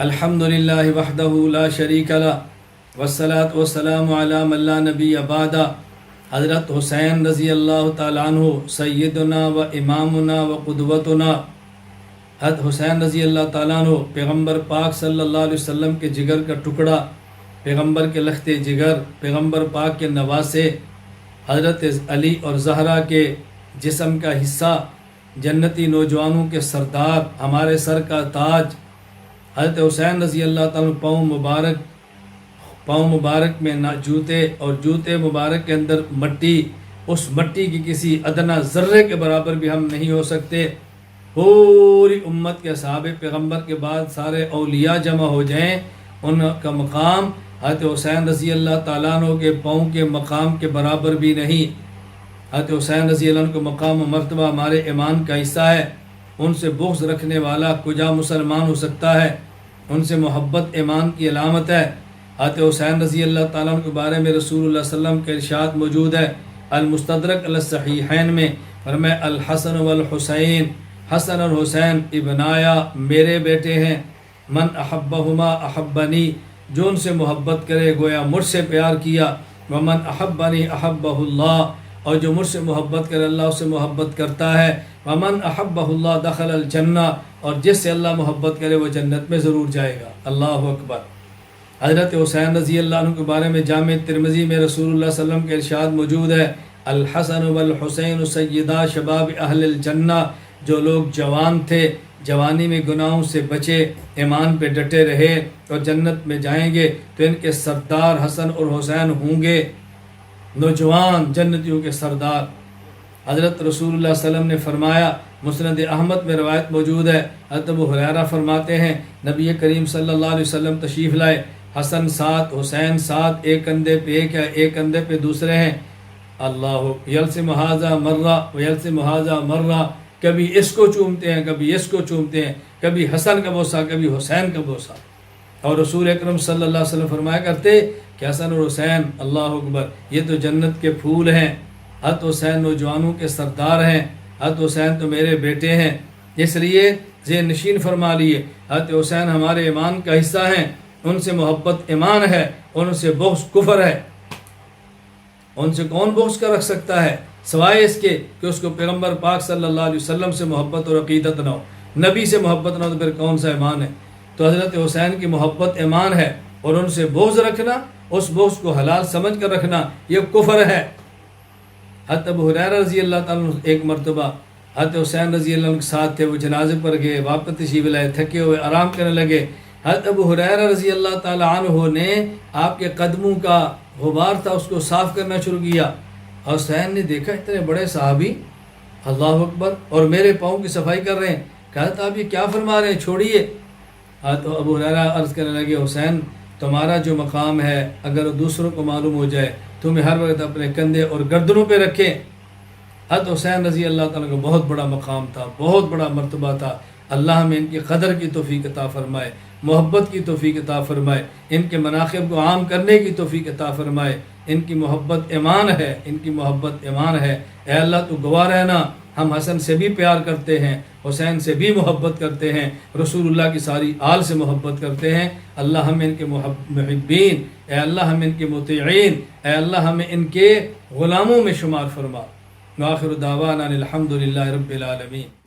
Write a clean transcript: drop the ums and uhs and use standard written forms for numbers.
الحمدللہ وحدہ لا شریک لہ والصلاة والسلام علی من لا نبی بعد۔ حضرت حسین رضی اللہ تعالیٰ عنہ سیدنا و امامنا و قدوتنا، حضرت حسین رضی اللہ تعالیٰ عنہ پیغمبر پاک صلی اللہ علیہ وسلم کے جگر کا ٹکڑا، پیغمبر کے لخت جگر، پیغمبر پاک کے نواسے، حضرت علی اور زہرا کے جسم کا حصہ، جنتی نوجوانوں کے سردار، ہمارے سر کا تاج حضرت حسین رضی اللہ تعالیٰ عنہ پاؤں مبارک میں نہ جوتے اور جوتے مبارک کے اندر مٹی، اس مٹی کی کسی ادنا ذرے کے برابر بھی ہم نہیں ہو سکتے۔ پوری امت کے صحابہ پیغمبر کے بعد سارے اولیاء جمع ہو جائیں، ان کا مقام حضرت حسین رضی اللہ تعالیٰ عنہ کے پاؤں کے مقام کے برابر بھی نہیں۔ حضرت حسین رضی اللہ عنہ کا مقام و مرتبہ ہمارے ایمان کا حصہ ہے۔ ان سے بغض رکھنے والا کجا مسلمان ہو سکتا ہے؟ ان سے محبت ایمان کی علامت ہے۔ حضرت حسین رضی اللہ تعالیٰ عنہ کے بارے میں رسول اللہ صلی اللہ علیہ وسلم کا ارشاد موجود ہے المستدرک علی الصحیحین میں، فرمایا الحسن والحسین، حسن اور حسین ابنایا میرے بیٹے ہیں، من احبہما احبنی، جو ان سے محبت کرے گویا مجھ سے پیار کیا، ومن احبنی احبہ اللہ، اور جو مجھ سے محبت کرے اللہ اس سے محبت کرتا ہے، ومن احبہ اللہ دخل الجنہ، اور جس سے اللہ محبت کرے وہ جنت میں ضرور جائے گا۔ اللہ اکبر۔ حضرت حسین رضی اللہ عنہ کے بارے میں جامع ترمذی میں رسول اللہ صلی اللہ علیہ وسلم کے ارشاد موجود ہے الحسن والحسین سیدا شباب اہل الجنہ، جو لوگ جوان تھے، جوانی میں گناہوں سے بچے، ایمان پہ ڈٹے رہے اور جنت میں جائیں گے، تو ان کے سردار حسن اور حسین ہوں گے، نوجوان جنتیوں کے سردار۔ حضرت رسول اللہ صلی اللہ علیہ وسلم نے فرمایا، مسند احمد میں روایت موجود ہے، حضرت ابو ہریرہ فرماتے ہیں نبی کریم صلی اللہ علیہ وسلم تشریف لائے، حسن ساتھ، حسین ساتھ، ایک کندھے پہ ایک ہے، ایک کندھے پہ دوسرے ہیں، اللہ یلسم ھذا مرہ ویلسم ھذا مرہ، کبھی اس کو چومتے ہیں، کبھی اس کو چومتے ہیں، کبھی حسن کا بوسہ، کبھی حسین کا بوسہ۔ اور رسول اکرم صلی اللہ علیہ وسلم فرمایا کرتے کہ حسن اور حسین اللہ اکبر یہ تو جنت کے پھول ہیں، حضرت حسین نوجوانوں کے سردار ہیں، حضرت حسین تو میرے بیٹے ہیں، اس لیے ذہن نشین فرما لیے حضرت حسین ہمارے ایمان کا حصہ ہیں، ان سے محبت ایمان ہے، ان سے بغض کفر ہے۔ ان سے کون بغض کا رکھ سکتا ہے سوائے اس کے کہ اس کو پیغمبر پاک صلی اللہ علیہ وسلم سے محبت اور عقیدت نہ ہو، نبی سے محبت نہ ہو، تو پھر کون سا ایمان ہے؟ تو حضرت حسین کی محبت ایمان ہے، اور ان سے بغض رکھنا، اس بغض کو حلال سمجھ کر رکھنا، یہ کفر ہے۔ حضرت ابو ہریرہ رضی اللہ تعالیٰ عنہ ایک مرتبہ حضرت حسین رضی اللہ عنہ کے ساتھ تھے، وہ جنازے پر گئے، واپس تشریف لائے، تھکے ہوئے آرام کرنے لگے، حضرت ابو ہریرہ رضی اللہ تعالیٰ عنہ نے آپ کے قدموں کا غبار تھا اس کو صاف کرنا شروع کیا، اور حسین نے دیکھا اتنے بڑے صحابی اللہ اکبر اور میرے پاؤں کی صفائی کر رہے ہیں، کہا تھا آپ یہ کیا فرما رہے ہیں، چھوڑیے۔ تو ابو ہریرہ عرض کرنے لگے حسین تمہارا جو مقام ہے اگر دوسروں کو معلوم ہو جائے تمہیں ہر وقت اپنے کندھے اور گردنوں پہ رکھیں۔ حضرت حسین رضی اللہ تعالیٰ کو بہت بڑا مقام تھا، بہت بڑا مرتبہ تھا، اللہ ہمیں ان کی قدر کی توفیق عطا فرمائے، محبت کی توفیق عطا فرمائے، ان کے مناقب کو عام کرنے کی توفیق عطا فرمائے۔ ان کی محبت ایمان ہے، ان کی محبت ایمان ہے۔ اے اللہ تو گواہ رہنا ہم حسن سے بھی پیار کرتے ہیں، حسین سے بھی محبت کرتے ہیں، رسول اللہ کی ساری آل سے محبت کرتے ہیں۔ اللہ ہمیں ان کے محبین، اے اللہ ہمیں ان کے مطیعین، اے اللہ ہمیں ان کے غلاموں میں شمار فرما۔ وآخر دعوانا الحمدللہ رب العالمین۔